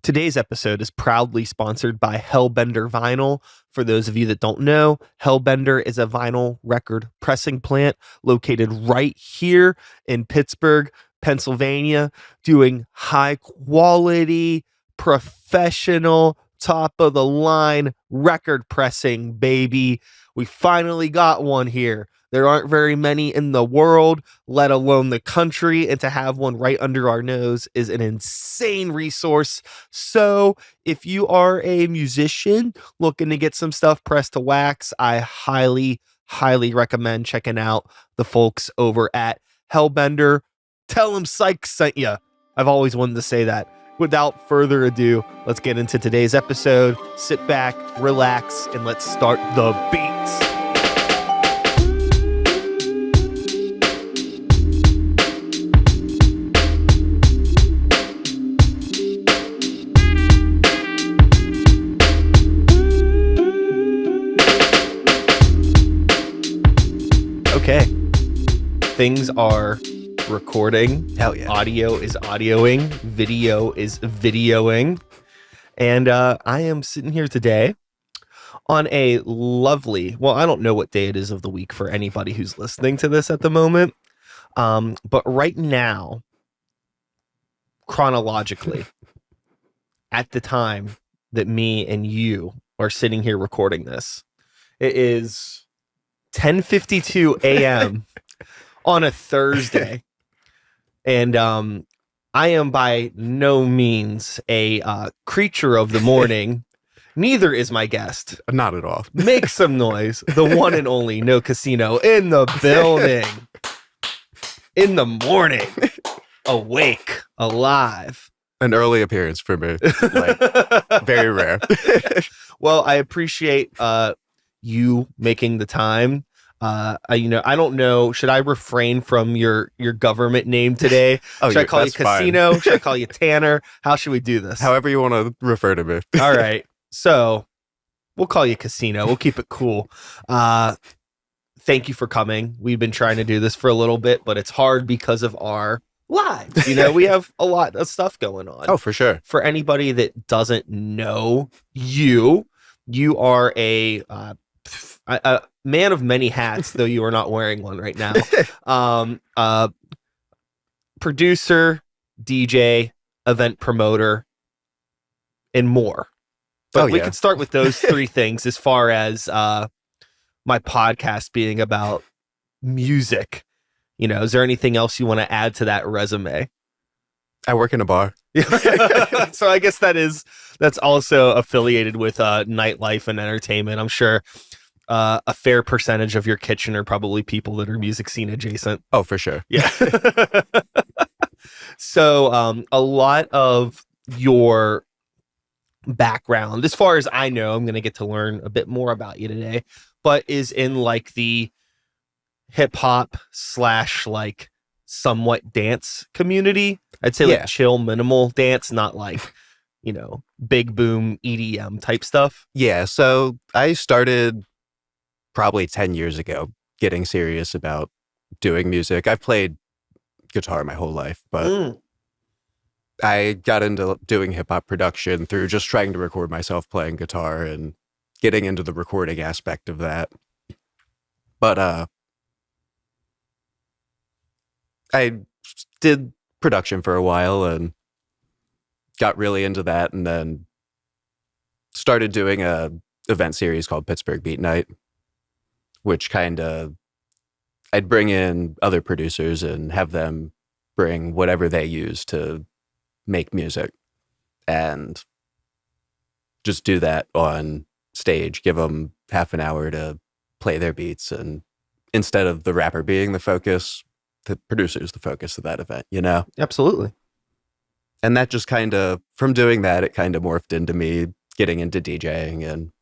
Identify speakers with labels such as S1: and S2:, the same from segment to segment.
S1: Today's episode is proudly sponsored by Hellbender Vinyl. For those of you that don't know, Hellbender is a vinyl record pressing plant located right here in Pittsburgh, Pennsylvania, doing high quality, professional, top of the line record pressing, baby. We finally got one here. There aren't very many in the world, let alone the country, and to have one right under our nose is an insane resource. So if you are a musician looking to get some stuff pressed to wax, I highly recommend checking out the folks over at Hellbender. Tell them Sykes sent you. I've always wanted to say that. Without further ado, let's get into today's episode. Sit back, relax, and let's start the beats. Okay, things are recording.
S2: Hell yeah.
S1: Audio is audioing. Video is videoing. And I am sitting here today on a lovely, well, I don't know what day it is of the week for anybody who's listening to this at the moment. But right now, chronologically, at the time that me and you are sitting here recording this, it is 10:52 a.m. on a Thursday. And I am by no means a creature of the morning. Neither is my guest.
S2: Not at all.
S1: Make some noise. The one and only NOCASINO in the building. In the morning. Awake. Alive.
S2: An early appearance for me. Like, very rare.
S1: Well, I appreciate you making the time. I don't know. Should I refrain from your government name today? Should I call you Casino? Should I call you Tanner? How should we do this?
S2: However you want to refer to me.
S1: All right. So we'll call you Casino. We'll keep it cool. Thank you for coming. We've been trying to do this for a little bit, but it's hard because of our lives. We have a lot of stuff going on.
S2: Oh, for sure.
S1: For anybody that doesn't know you are a man of many hats, though you are not wearing one right now. Producer, DJ, event promoter, and more. But we could start with those three things as far as my podcast being about music. Is there anything else you want to add to that resume?
S2: I work in a bar.
S1: So I guess that's also affiliated with nightlife and entertainment. I'm sure a fair percentage of your kitchen are probably people that are music scene adjacent.
S2: Oh, for sure.
S1: Yeah. So a lot of your background, as far as I know, I'm going to get to learn a bit more about you today, but is in like the hip hop / like somewhat dance community. I'd say like chill, minimal dance, not like, big boom EDM type stuff.
S2: Yeah. So I started probably 10 years ago getting serious about doing music. I've played guitar my whole life, but I got into doing hip hop production through just trying to record myself playing guitar and getting into the recording aspect of that. But I did production for a while and got really into that, and then started doing a event series called Pittsburgh Beat Night, which I'd bring in other producers and have them bring whatever they use to make music and just do that on stage, give them half an hour to play their beats. And instead of the rapper being the focus, the producer's the focus of that event,
S1: Absolutely.
S2: And that just from doing that, it kind of morphed into me getting into DJing, and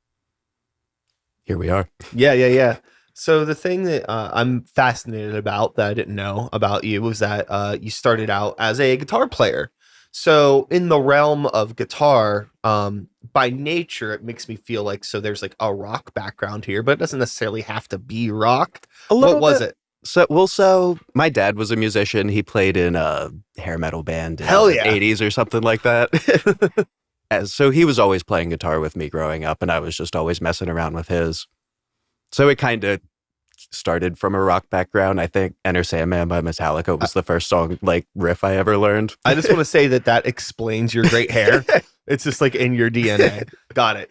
S2: here we are.
S1: Yeah. So the thing that I'm fascinated about that I didn't know about you was that you started out as a guitar player. So in the realm of guitar, by nature, it makes me feel like, so there's like a rock background here, but it doesn't necessarily have to be rock. What was it?
S2: So my dad was a musician. He played in a hair metal band in the 80s or something like that. So he was always playing guitar with me growing up, and I was just always messing around with his. So it kind of started from a rock background. I think Enter Sandman by Metallica was the first song, like, riff I ever learned.
S1: I just want to say that explains your great hair. It's just like in your DNA. Got it.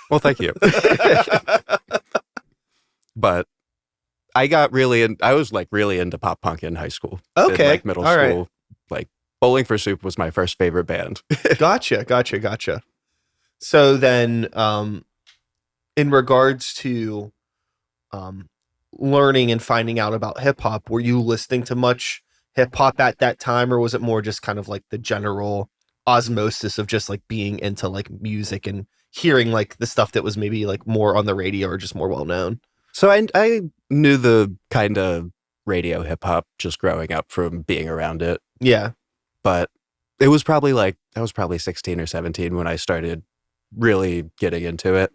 S2: Well, thank you. But I was like really into pop punk in high school.
S1: Okay.
S2: In, like, middle
S1: All
S2: school.
S1: right.
S2: Like, Bowling for Soup was my first favorite band.
S1: Gotcha. So then, in regards to learning and finding out about hip hop, were you listening to much hip hop at that time, or was it more just kind of like the general osmosis of just like being into like music and hearing like the stuff that was maybe like more on the radio or just more well known?
S2: So I knew the kind of radio hip hop just growing up from being around it.
S1: Yeah.
S2: But it was probably like, I was probably 16 or 17 when I started really getting into it.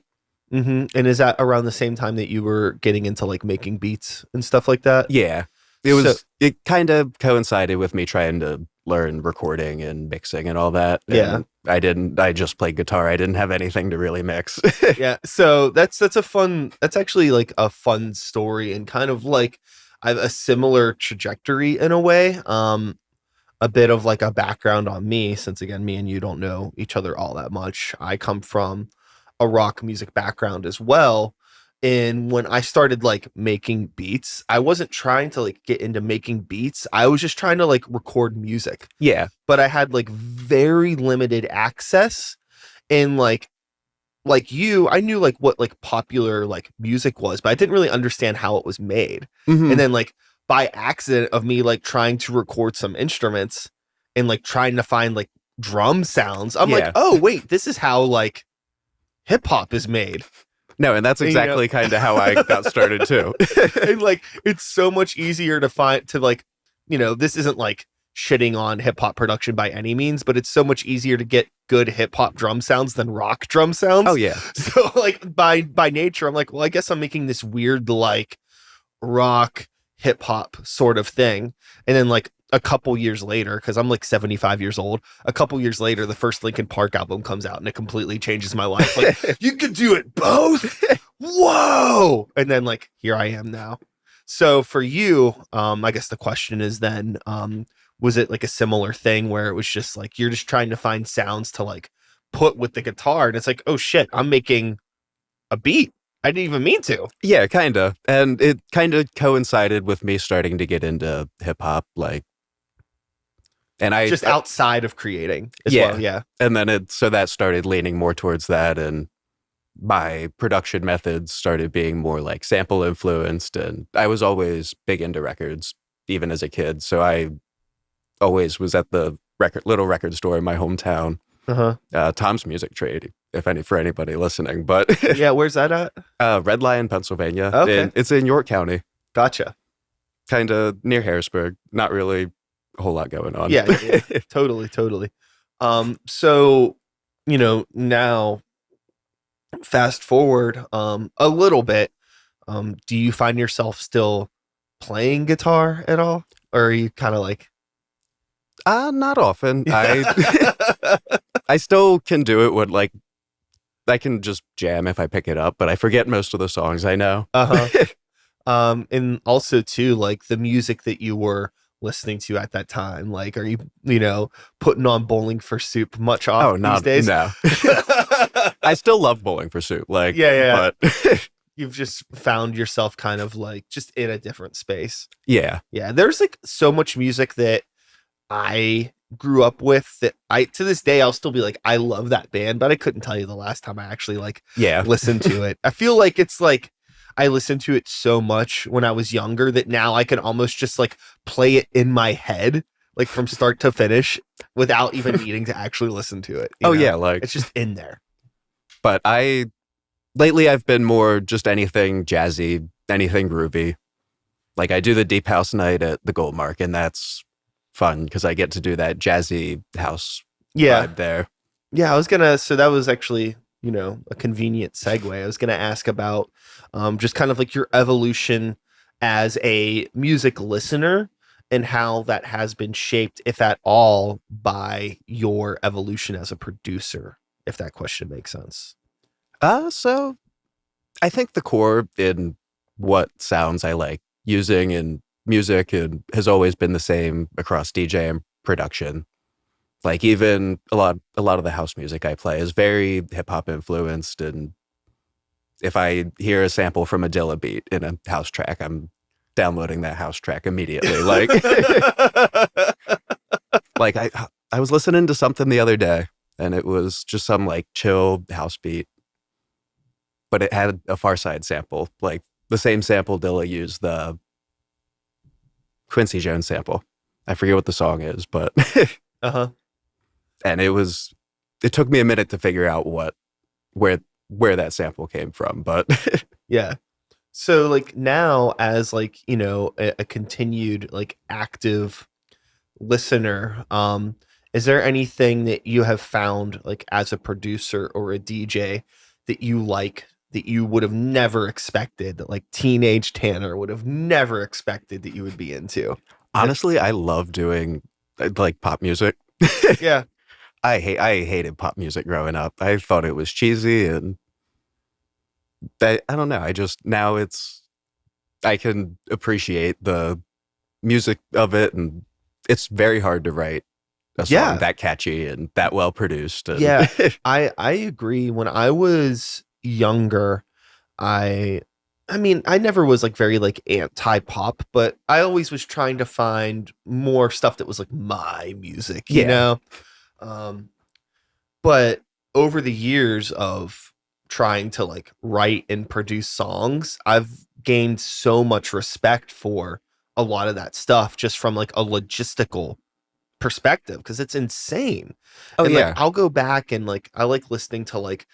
S1: Mm-hmm. And is that around the same time that you were getting into like making beats and stuff like that?
S2: Yeah. It kind of coincided with me trying to learn recording and mixing and all that. And I just played guitar. I didn't have anything to really mix.
S1: Yeah. So that's actually like a fun story, and kind of like I have a similar trajectory in a way. A bit of like a background on me, since again, me and you don't know each other all that much. I come from a rock music background as well. And when I started like making beats, I wasn't trying to like get into making beats. I was just trying to like record music.
S2: Yeah.
S1: But I had like very limited access, and like you, I knew like what like popular like music was, but I didn't really understand how it was made.
S2: Mm-hmm.
S1: And then like by accident of me like trying to record some instruments and like trying to find like drum sounds, I'm like, oh wait, this is how like hip hop is made.
S2: No, and that's exactly kind of how I got started too.
S1: And like it's so much easier to find to like, this isn't like shitting on hip hop production by any means, but it's so much easier to get good hip hop drum sounds than rock drum sounds.
S2: Oh yeah.
S1: So like by nature, I'm like, well, I guess I'm making this weird like rock hip hop sort of thing. And then like a couple years later, because I'm like 75 years old, a couple years later, the first Linkin Park album comes out and it completely changes my life. Like, you could do it both. Whoa. And then like, here I am now. So for you, I guess the question is then, was it like a similar thing where it was just like, you're just trying to find sounds to like put with the guitar, and it's like, oh shit, I'm making a beat. I didn't even mean to.
S2: Yeah, kind of. And it kind of coincided with me starting to get into hip hop, like, and I
S1: just outside of creating as well. Yeah.
S2: And then that started leaning more towards that, and my production methods started being more like sample influenced, and I was always big into records even as a kid. So I always was at the little record store in my hometown. Tom's Music Trade, for anybody listening. But
S1: yeah, where's that at?
S2: Red Lion, Pennsylvania.
S1: Okay.
S2: It's in York County.
S1: Gotcha.
S2: Kind of near Harrisburg. Not really a whole lot going on.
S1: Yeah. Totally. So, now fast forward a little bit. Do you find yourself still playing guitar at all? Or are you kind of like...
S2: Not often. I still can do it when, like, I can just jam if I pick it up, but I forget most of the songs I know.
S1: And also too, like the music that you were listening to at that time, like, are you, putting on Bowling for Soup much these days?
S2: No. I still love Bowling for Soup. Like,
S1: But
S2: you've
S1: just found yourself kind of like just in a different space.
S2: Yeah.
S1: There's like so much music that I grew up with that to this day, I'll still be like, I love that band, but I couldn't tell you the last time I actually listened to it. I feel like it's like I listened to it so much when I was younger that now I can almost just like play it in my head, like from start to finish without even needing to actually listen to it.
S2: Yeah. Like,
S1: it's just in there.
S2: But lately I've been more just anything jazzy, anything groovy. Like I do the deep house night at the Gold Mark, and that's fun because I get to do that jazzy house vibe there.
S1: Yeah, so that was actually, a convenient segue. I was going to ask about just kind of like your evolution as a music listener and how that has been shaped, if at all, by your evolution as a producer, if that question makes sense.
S2: So I think the core in what sounds I like using in music and has always been the same across DJ and production. Like even a lot of the house music I play is very hip hop influenced, and if I hear a sample from a Dilla beat in a house track, I'm downloading that house track immediately. Like like I was listening to something the other day and it was just some like chill house beat, but it had a Far Side sample, like the same sample Dilla used, the Quincy Jones sample. I forget what the song is, but
S1: Uh-huh.
S2: and it took me a minute to figure out where that sample came from, but
S1: Yeah. So like now as like, a continued like active listener, is there anything that you have found like as a producer or a DJ that you like that you would have never expected, that like teenage Tanner would have never expected that you would be into?
S2: honestly, I love doing like pop music.
S1: Yeah.
S2: I hated pop music growing up. I thought it was cheesy, and I don't know. I can appreciate the music of it, and it's very hard to write a song
S1: Yeah.
S2: that catchy and that well produced. And
S1: Yeah. I agree. When I was younger, I I mean, I never was like very like anti-pop, but I always was trying to find more stuff that was like my music,
S2: Yeah.
S1: Um, but over the years of trying to like write and produce songs, I've gained so much respect for a lot of that stuff just from like a logistical perspective because it's insane.
S2: Oh
S1: And like
S2: yeah.
S1: I'll go back and like I like listening to like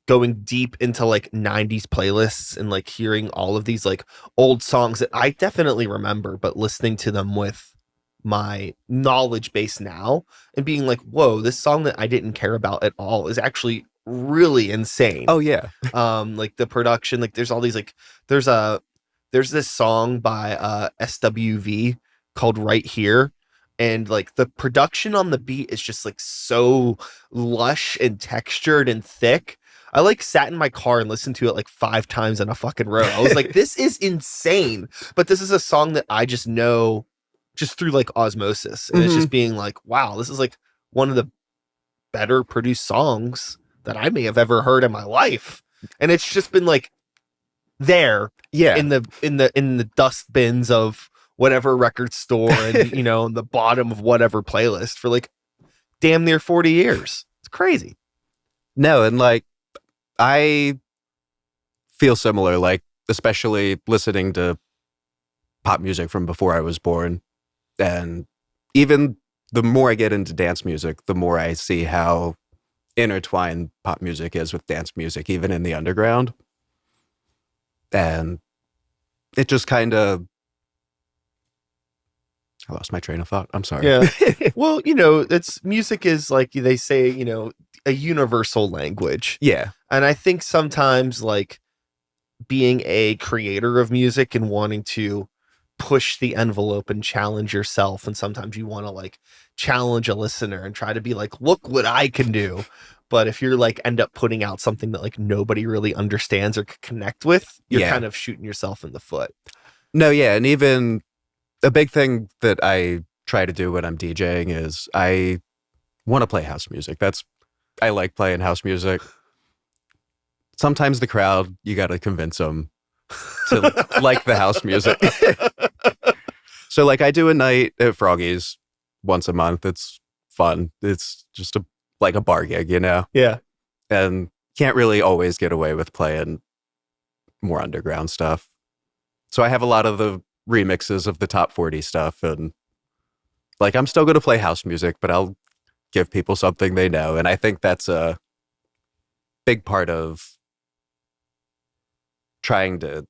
S1: going deep into like 90s playlists and like hearing all of these like old songs that I definitely remember, but listening to them with my knowledge base now and being like, whoa, this song that I didn't care about at all is actually really insane.
S2: Oh yeah.
S1: Like the production, like there's all these like there's a there's this song by SWV called Right Here, and like the production on the beat is just like so lush and textured and thick. I like sat in my car and listened to it like 5 times in a fucking row. I was like, this is insane. But this is a song that I just know just through like osmosis. And it's
S2: Mhm.
S1: just being like, wow, this is like one of the better produced songs that I may have ever heard in my life. And it's just been like there
S2: Yeah.
S1: in the dust bins of whatever record store and in the bottom of whatever playlist for like damn near 40 years. It's crazy.
S2: No, and like I feel similar, like especially listening to pop music from before I was born. And even the more I get into dance music, the more I see how intertwined pop music is with dance music, even in the underground. And it just kind of, I lost my train of thought. I'm sorry.
S1: Yeah. Well, it's music is like they say, a universal language.
S2: Yeah.
S1: And I think sometimes like being a creator of music and wanting to push the envelope and challenge yourself, and sometimes you want to like challenge a listener and try to be like, look what I can do. But if you're like end up putting out something that like nobody really understands or could connect with, you're
S2: Yeah.
S1: kind of shooting yourself in the foot.
S2: No, yeah. And even a big thing that I try to do when I'm DJing is I want to play house music. I like playing house music. Sometimes the crowd, you got to convince them to like the house music. So like I do a night at Froggy's once a month. It's fun. It's just like a bar gig,
S1: Yeah.
S2: and can't really always get away with playing more underground stuff. So I have a lot of the remixes of the top 40 stuff, and like I'm still going to play house music, but I'll give people something they know. And I think that's a big part of trying to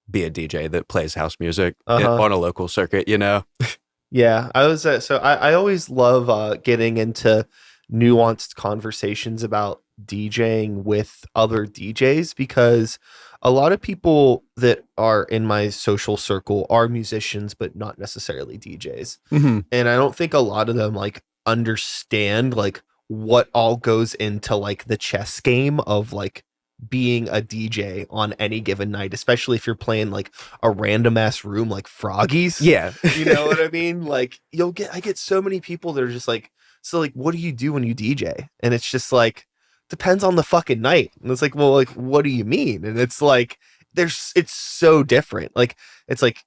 S2: be a DJ that plays house music on a local circuit,
S1: Yeah, I was so I always love getting into nuanced conversations about DJing with other DJs, because a lot of people that are in my social circle are musicians, but not necessarily DJs.
S2: Hmm.
S1: And I don't think a lot of them like understand like what all goes into like the chess game of like being a DJ on any given night, especially if you're playing like a random ass room like Froggies.
S2: Yeah.
S1: You know what I mean? Like I get so many people that are just like, so like, what do you do when you DJ? And it's just like, depends on the fucking night. And it's like, well, like, what do you mean? And it's like, it's so different. Like, it's like,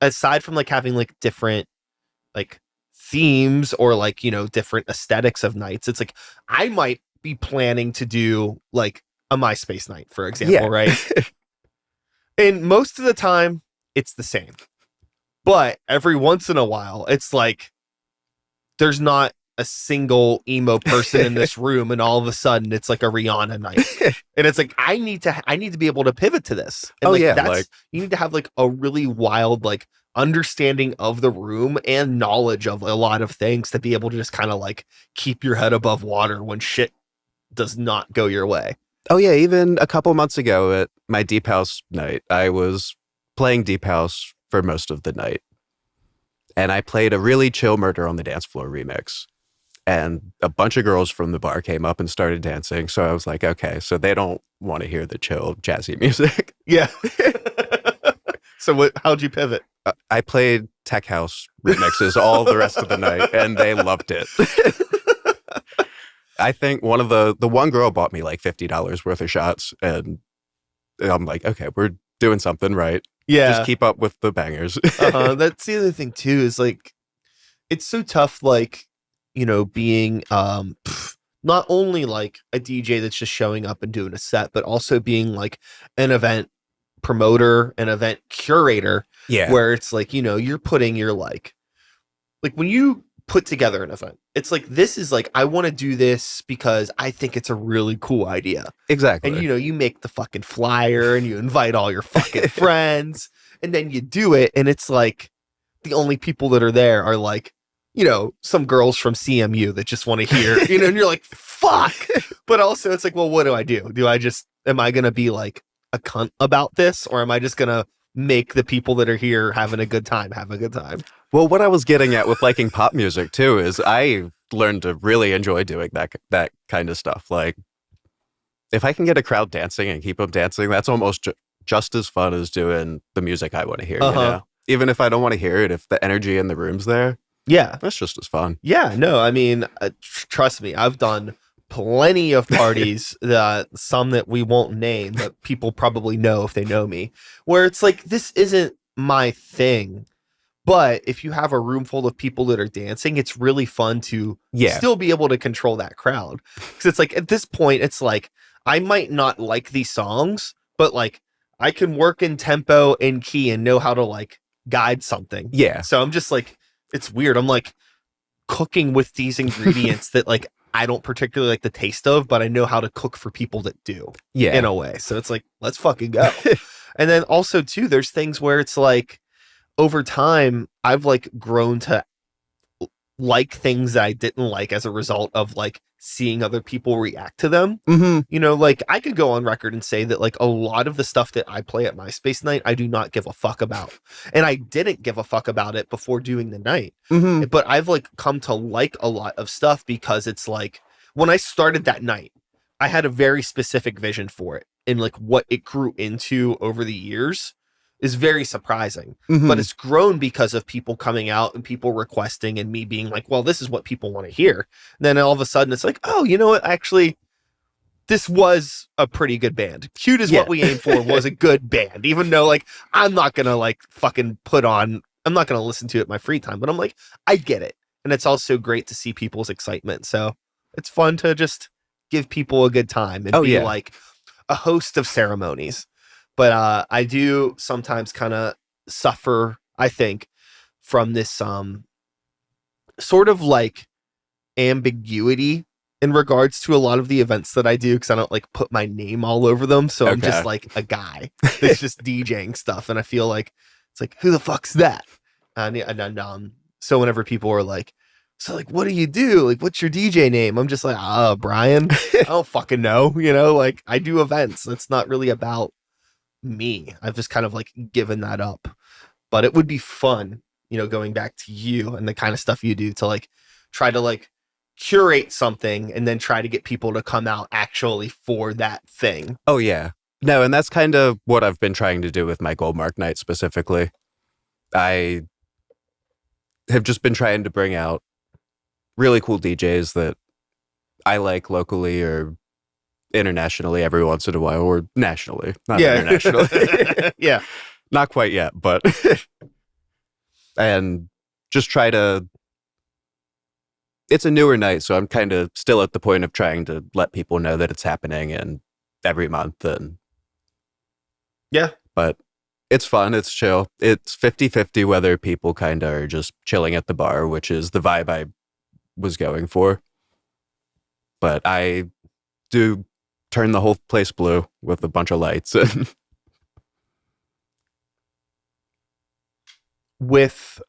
S1: aside from like having like different like themes or like, you know, different aesthetics of nights, it's like, I might be planning to do like a MySpace night, for example,
S2: Yeah.
S1: right? And most of the time, it's the same. But every once in a while, it's like, there's not a single emo person in this room, and all of a sudden it's like a Rihanna night. And it's like, I need to be able to pivot to this. And
S2: Oh,
S1: like,
S2: yeah,
S1: that's
S2: like-
S1: you need to have like a really wild like understanding of the room and knowledge of a lot of things to be able to just kind of like keep your head above water when shit does not go your way.
S2: Oh, yeah. Even a couple months ago at my Deep House night, I was playing Deep House for most of the night. And I played a really chill Murder on the Dance Floor remix. And a bunch of girls from the bar came up and started dancing. So I was like, okay, so they don't want to hear the chill jazzy music.
S1: Yeah. So how'd you pivot?
S2: I played tech house remixes all the rest of the night, and they loved it. I think the one girl bought me like $50 worth of shots, and I'm like, okay, we're doing something right.
S1: Yeah.
S2: Just keep up with the bangers.
S1: That's the other thing too, is like, it's so tough, like, you know, being not only like a DJ that's just showing up and doing a set, but also being like an event promoter, an event curator,
S2: Yeah.
S1: where it's like, you know, you're putting your like when you put together an event, it's like, this is like, I want to do this because I think it's a really cool idea.
S2: Exactly.
S1: And, you know, you make the fucking flyer and you invite all your fucking friends, and then you do it. And it's like, the only people that are there are like, you know, some girls from CMU that just want to hear, you know, and you're like, fuck. But also it's like, well, what do? Am I going to be like a cunt about this? Or am I just going to make the people that are here having a good time have a good time?
S2: Well, what I was getting at with liking pop music too is I learned to really enjoy doing that kind of stuff. Like, if I can get a crowd dancing and keep them dancing, that's almost just as fun as doing the music I want to hear. You know? Even if I don't want to hear it, if the energy in the room's there,
S1: yeah,
S2: that's just as fun.
S1: Yeah, no, I mean, trust me, I've done plenty of parties, some that we won't name, but people probably know if they know me, where it's like, this isn't my thing. But if you have a room full of people that are dancing, it's really fun to still be able to control that crowd. Because it's like, at this point, it's like, I might not like these songs, but like, I can work in tempo and key and know how to like guide something.
S2: Yeah.
S1: So I'm just like, it's weird. I'm like cooking with these ingredients that like I don't particularly like the taste of, but I know how to cook for people that do.
S2: Yeah.
S1: In a way. So it's like, let's fucking go. And then also too, there's things where it's like, over time, I've like grown to like things that I didn't like as a result of like seeing other people react to them.
S2: Mm-hmm.
S1: You know, like I could go on record and say that like a lot of the stuff that I play at MySpace night, I do not give a fuck about. And I didn't give a fuck about it before doing the night.
S2: Mm-hmm.
S1: But I've like come to like a lot of stuff because it's like, when I started that night, I had a very specific vision for it, and like what it grew into over the years is very surprising.
S2: Mm-hmm.
S1: But it's grown because of people coming out and people requesting and me being like, well, this is what people want to hear. And then all of a sudden it's like, oh, you know what? Actually, this was a pretty good band. Cute is what we aimed for, was a good band. Even though like, I'm not going to like fucking I'm not going to listen to it in my free time, but I'm like, I get it. And it's also great to see people's excitement. So it's fun to just give people a good time and be like a host of ceremonies. But I do sometimes kind of suffer, I think, from this sort of like ambiguity in regards to a lot of the events that I do, because I don't like put my name all over them. So I'm just like a guy that's just DJing stuff. And I feel like it's like, who the fuck's that? And so whenever people are like, So like, what do you do? Like, what's your DJ name? I'm just like, Brian. I don't fucking know. Like I do events. That's not really about me. I've just kind of like given that up. But it would be fun, going back to you and the kind of stuff you do to like try to like curate something and then try to get people to come out actually for that thing.
S2: Oh, yeah. No, and that's kind of what I've been trying to do with my Goldmark night specifically. I have just been trying to bring out really cool DJs that I like locally or internationally every once in a while, or nationally, not internationally.
S1: Yeah.
S2: Not quite yet, but and just try to. It's a newer night, so I'm kind of still at the point of trying to let people know that it's happening and every month. And
S1: yeah,
S2: but it's fun. It's chill. It's 50-50 whether people kind of are just chilling at the bar, which is the vibe I was going for. But I do turn the whole place blue with a bunch of lights.
S1: With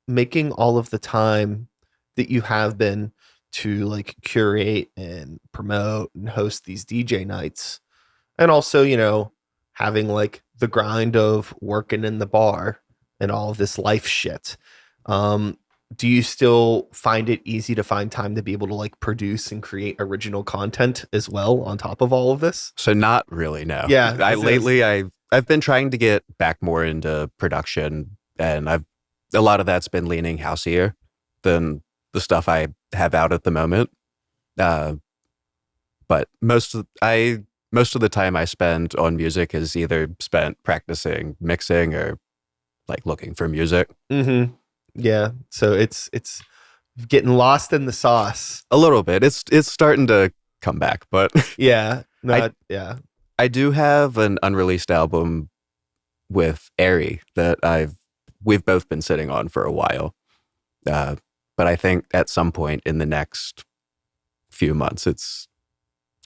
S1: making all of the time that you have been to like curate and promote and host these DJ nights, and also having like the grind of working in the bar and all of this life shit, do you still find it easy to find time to be able to like produce and create original content as well on top of all of this?
S2: So not really, no.
S1: Yeah,
S2: I've been trying to get back more into production, and a lot of that's been leaning houseier than the stuff I have out at the moment. But most of the time I spend on music is either spent practicing mixing or like looking for music.
S1: Mm-hmm. Yeah. So it's getting lost in the sauce.
S2: A little bit. It's starting to come back, but
S1: yeah.
S2: Yeah. I do have an unreleased album with Airy that we've both been sitting on for a while. But I think at some point in the next few months, it's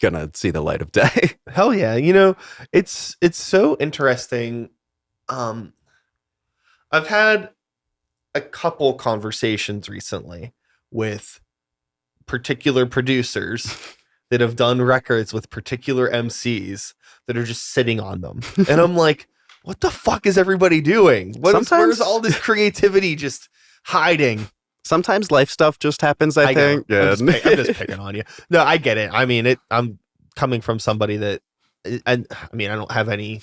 S2: gonna see the light of day.
S1: Hell yeah. It's so interesting. I've had a couple conversations recently with particular producers that have done records with particular MCs that are just sitting on them. And I'm like, what the fuck is everybody doing? Where's all this creativity just hiding?
S2: Sometimes life stuff just happens, I think.
S1: Yeah. I'm just picking on you. No, I get it. I mean, I'm coming from somebody that, and I mean, I don't have any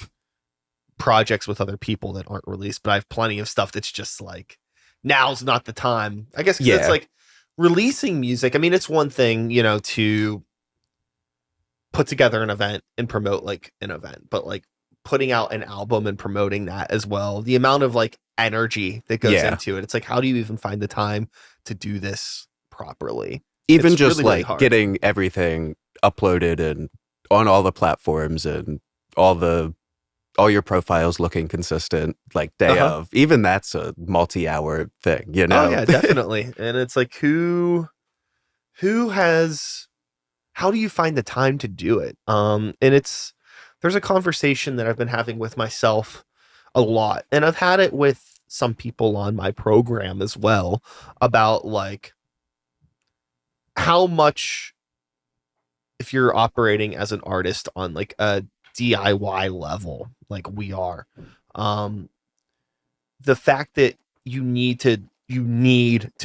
S1: projects with other people that aren't released, but I have plenty of stuff that's just like, now's not the time. I guess because it's like releasing music. I mean, it's one thing, to put together an event and promote like an event, but like putting out an album and promoting that as well, the amount of like energy that goes into it, it's like, how do you even find the time to do this properly?
S2: Even it's just really, like really getting everything uploaded and on all the platforms and all your profiles looking consistent, like day of, even that's a multi-hour thing,
S1: Oh yeah, definitely. And it's like, how do you find the time to do it? And there's a conversation that I've been having with myself a lot, and I've had it with some people on my program as well, about like how much, if you're operating as an artist on like a DIY level, like we are, the fact that you need to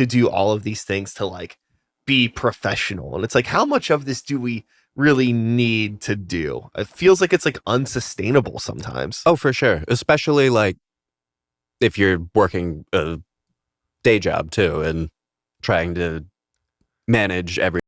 S1: do all of these things to like be professional. And it's like, how much of this do we really need to do? It feels like it's like unsustainable sometimes.
S2: Oh, for sure. Especially like if you're working a day job too and trying to manage every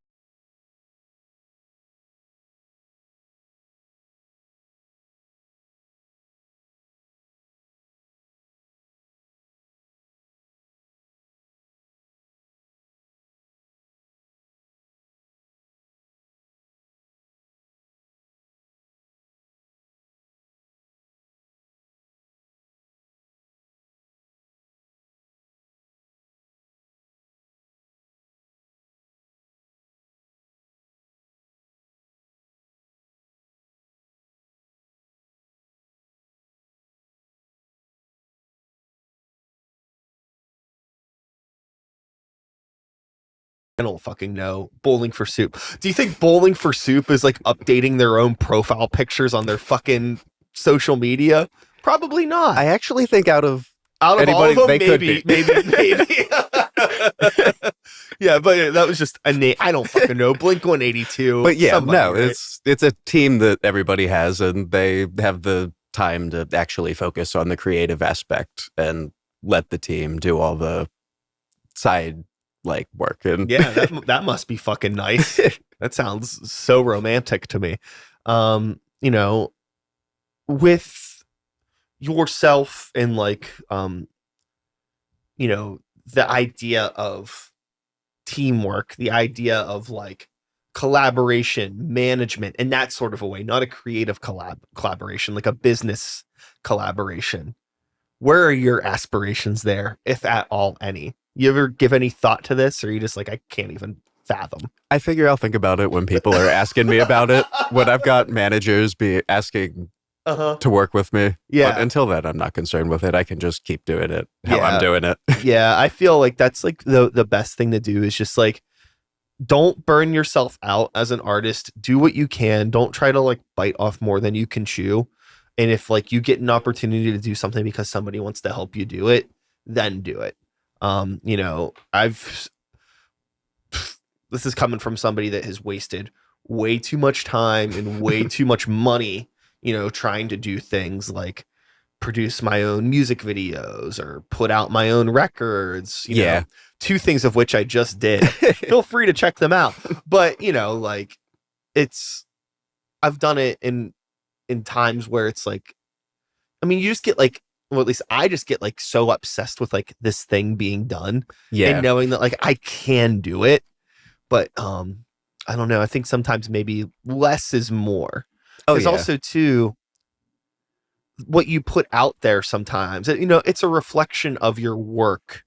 S1: I don't fucking know. Bowling for Soup. Do you think Bowling for Soup is like updating their own profile pictures on their fucking social media? Probably not.
S2: I actually think out of
S1: Out of all of
S2: anybody,
S1: them,
S2: they could be.
S1: maybe. Yeah, but that was just a name. I don't fucking know. Blink 182.
S2: But yeah,
S1: somebody,
S2: no,
S1: right?
S2: it's a team that everybody has, and they have the time to actually focus on the creative aspect and let the team do all the side like work. And
S1: Yeah, that must be fucking nice. That sounds so romantic to me. You know, with yourself and like you know, the idea of teamwork, the idea of like collaboration, management, in that sort of a way, not a creative collaboration, like a business collaboration. Where are your aspirations there, if at all any? You ever give any thought to this, or are you just like, I can't even fathom?
S2: I figure I'll think about it when people are asking me about it. When I've got managers be asking
S1: Uh-huh.
S2: to work with me.
S1: Yeah.
S2: But until then, I'm not concerned with it. I can just keep doing it how
S1: Yeah.
S2: I'm doing it.
S1: Yeah, I feel like that's like the best thing to do is just like don't burn yourself out as an artist. Do what you can. Don't try to like bite off more than you can chew. And if like you get an opportunity to do something because somebody wants to help you do it, then do it. You know, this is coming from somebody that has wasted way too much time and way too much money, you know, trying to do things like produce my own music videos or put out my own records, you know, two things of which I just did. Feel free to check them out. But, you know, like I've done it in times where it's like, I mean, you just get like, well, at least I just get like so obsessed with like this thing being done and knowing that like I can do it. But I don't know. I think sometimes maybe less is more. Because also too, what you put out there sometimes, you know, it's a reflection of your work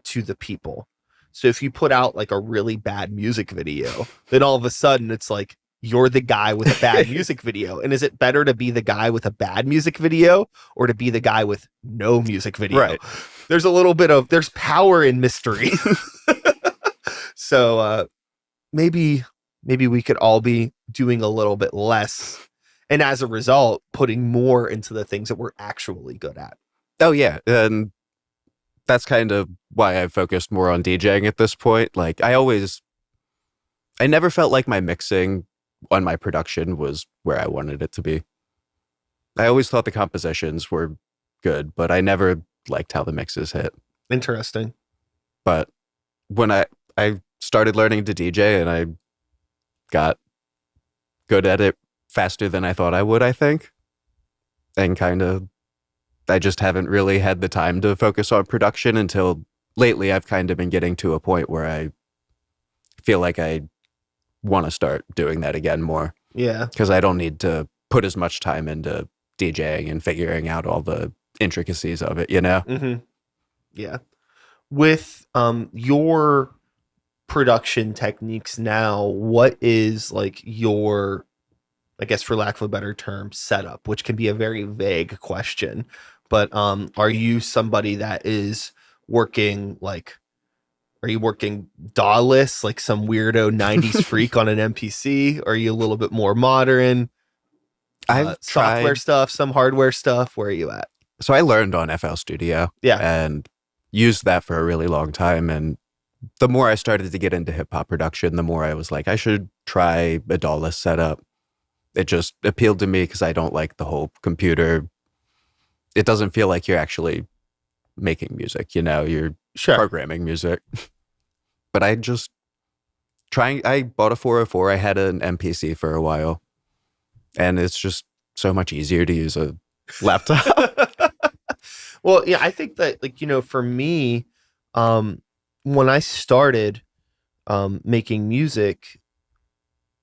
S1: to the people. So if you put out like a really bad music video, then all of a sudden it's like you're the guy with a bad music video. And is it better to be the guy with a bad music video or to be the guy with no music video?
S2: Right.
S1: There's a little bit of there's power in mystery. So maybe we could all be doing a little bit less, and as a result putting more into the things that we're actually good at.
S2: Oh yeah, and that's kind of why I've focused more on DJing at this point. Like I never felt like my mixing on my production was where I wanted it to be. I always thought the compositions were good, but I never liked how the mixes hit.
S1: Interesting.
S2: But when I started learning to DJ and I got good at it faster than I thought I would, I think. And kind of, I just haven't really had the time to focus on production until lately. I've kind of been getting to a point where I feel like I want to start doing that again more.
S1: Yeah.
S2: Because I don't need to put as much time into DJing and figuring out all the intricacies of it, you know?
S1: Mm-hmm. Yeah. With your production techniques now, what is like your, I guess for lack of a better term, setup, which can be a very vague question, but are you somebody that is working like, are you working DAW-less like some weirdo 90s freak on an MPC? Or are you a little bit more modern?
S2: I've
S1: software
S2: tried
S1: stuff, some hardware stuff. Where are you at?
S2: So I learned on FL Studio, and used that for a really long time. And the more I started to get into hip hop production, the more I was like, I should try a DAW-less setup. It just appealed to me because I don't like the whole computer. It doesn't feel like you're actually making music, you know, you're programming music. But I bought a 404. I had an MPC for a while, and it's just so much easier to use a laptop.
S1: Well, yeah, I think that, like, you know, for me, when I started making music,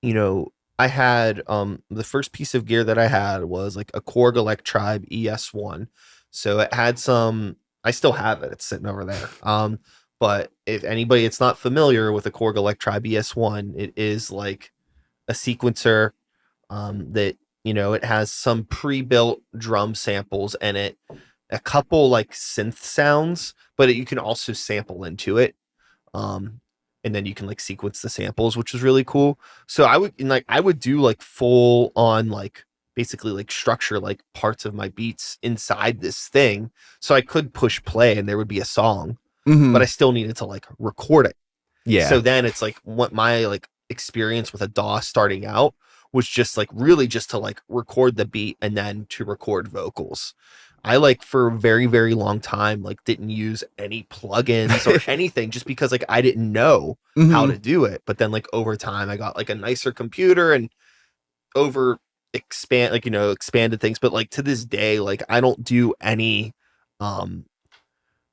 S1: you know, I had the first piece of gear that I had was like a Korg Electribe ES1. So it had some, I still have it, it's sitting over there. But if anybody it's not familiar with a Korg Electribe ES1, it is like a sequencer that, you know, it has some pre-built drum samples in it, a couple like synth sounds, but you can also sample into it. and then you can like sequence the samples, which is really cool. So I would do like full on like basically like structure like parts of my beats inside this thing, so I could push play and there would be a song,
S2: Hmm.
S1: but I still needed to like record it.
S2: Yeah.
S1: So then it's like what my like experience with a DAW starting out was just like really just to like record the beat and then to record vocals. I like for a very, very long time, like didn't use any plugins or anything just because like I didn't know how
S2: Hmm.
S1: to do it. But then like over time I got like a nicer computer and over expanded things. But like to this day, like I don't do any um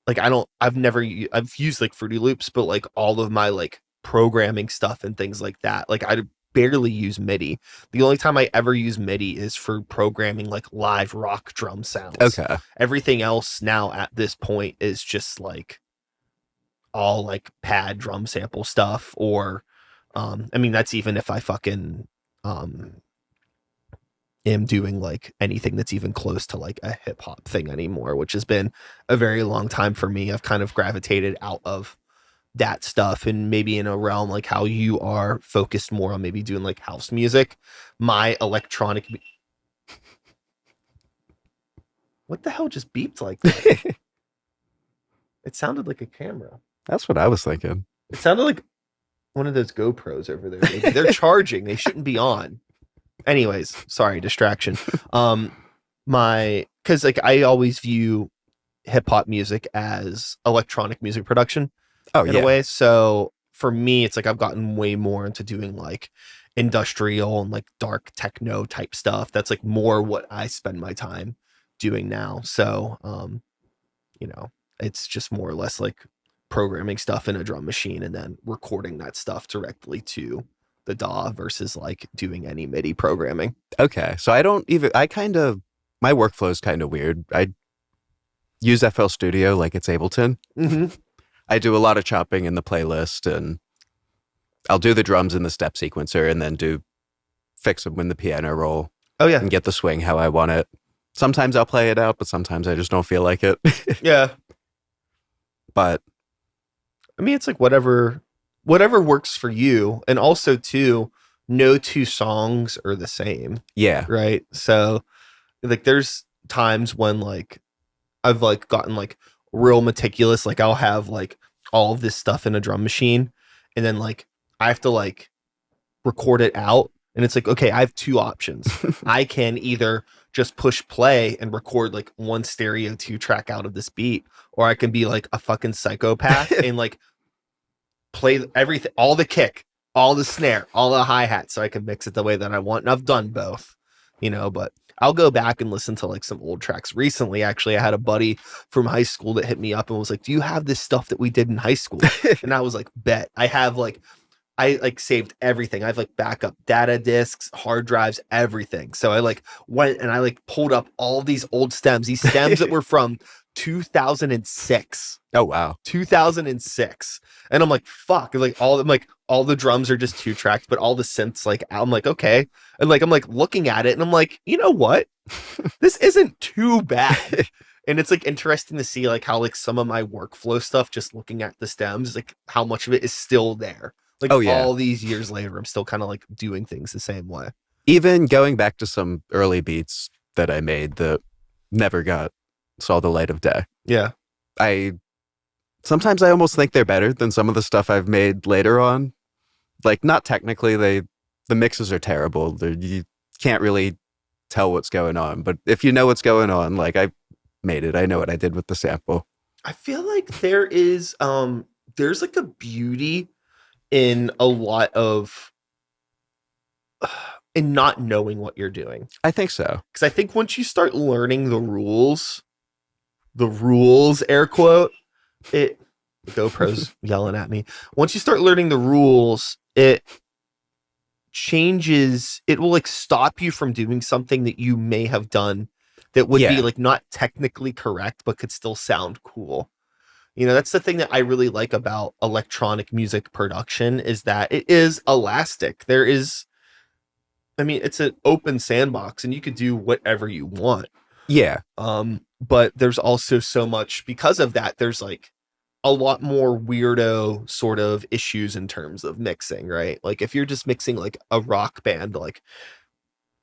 S1: like I've used like Fruity Loops, but like all of my like programming stuff and things like that, like I barely use MIDI. The only time I ever use MIDI is for programming like live rock drum sounds.
S2: Okay.
S1: Everything else now at this point is just like all like pad drum sample stuff, or I mean that's even if I fucking um am doing like anything that's even close to like a hip hop thing anymore, which has been a very long time for me. I've kind of gravitated out of that stuff and maybe in a realm like how you are focused more on maybe doing like house music. My electronic what the hell just beeped like that? It sounded like a camera.
S2: That's what I was thinking.
S1: It sounded like one of those GoPros over there. They're charging. They shouldn't be on. Anyways, sorry, distraction. My because like I always view hip hop music as electronic music production
S2: Oh
S1: in a
S2: yeah.
S1: way. So for me, it's like I've gotten way more into doing like industrial and like dark techno type stuff. That's like more what I spend my time doing now. So you know, it's just more or less like programming stuff in a drum machine and then recording that stuff directly to the DAW versus like doing any MIDI programming.
S2: Okay. So I kind of, my workflow is kind of weird. I use FL Studio like it's Ableton.
S1: Mm-hmm.
S2: I do a lot of chopping in the playlist, and I'll do the drums in the step sequencer and then fix them in the piano roll
S1: Oh yeah,
S2: and get the swing how I want it. Sometimes I'll play it out, but sometimes I just don't feel like it.
S1: yeah.
S2: But
S1: I mean, it's like whatever works for you, and also too, no two songs are the same,
S2: yeah.
S1: right? So like, there's times when like I've like gotten like real meticulous, like I'll have like all of this stuff in a drum machine, and then like I have to like record it out, and it's like okay, I have two options. I can either just push play and record like one stereo 2-track out of this beat, or I can be like a fucking psychopath and like play everything, all the kick, all the snare, all the hi-hat, so I can mix it the way that I want. And I've done both, but I'll go back and listen to like some old tracks. Recently, actually, I had a buddy from high school that hit me up and was like, "Do you have this stuff that we did in high school?" And I was like, "Bet." I like saved everything. I have like backup data discs, hard drives, everything. So I like went and I like pulled up all these old stems, these stems that were from 2006.
S2: Oh wow.
S1: 2006. And I'm like, fuck. All the drums are just 2 tracks, but all the synths, like, I'm like, okay. And like, I'm like looking at it and I'm like, you know what? This isn't too bad. And it's like interesting to see like how like some of my workflow stuff, just looking at the stems, like how much of it is still there. Like
S2: Oh yeah.
S1: all these years later, I'm still kind of like doing things the same way.
S2: Even going back to some early beats that I made that never saw the light of day.
S1: Yeah.
S2: Sometimes I almost think they're better than some of the stuff I've made later on. Like, not technically, the mixes are terrible. You can't really tell what's going on. But if you know what's going on, like I made it, I know what I did with the sample.
S1: I feel like there's like a beauty in a lot of in not knowing what you're doing.
S2: I think so.
S1: Because I think once you start learning the rules, air quote, it GoPro's yelling at me. Once you start learning the rules, it will like stop you from doing something that you may have done that would be like not technically correct, but could still sound cool. That's the thing that I really like about electronic music production, is that it is elastic. It's an open sandbox and you could do whatever you want.
S2: Yeah.
S1: But there's also so much because of that. There's like a lot more weirdo sort of issues in terms of mixing, right? Like if you're just mixing like a rock band, like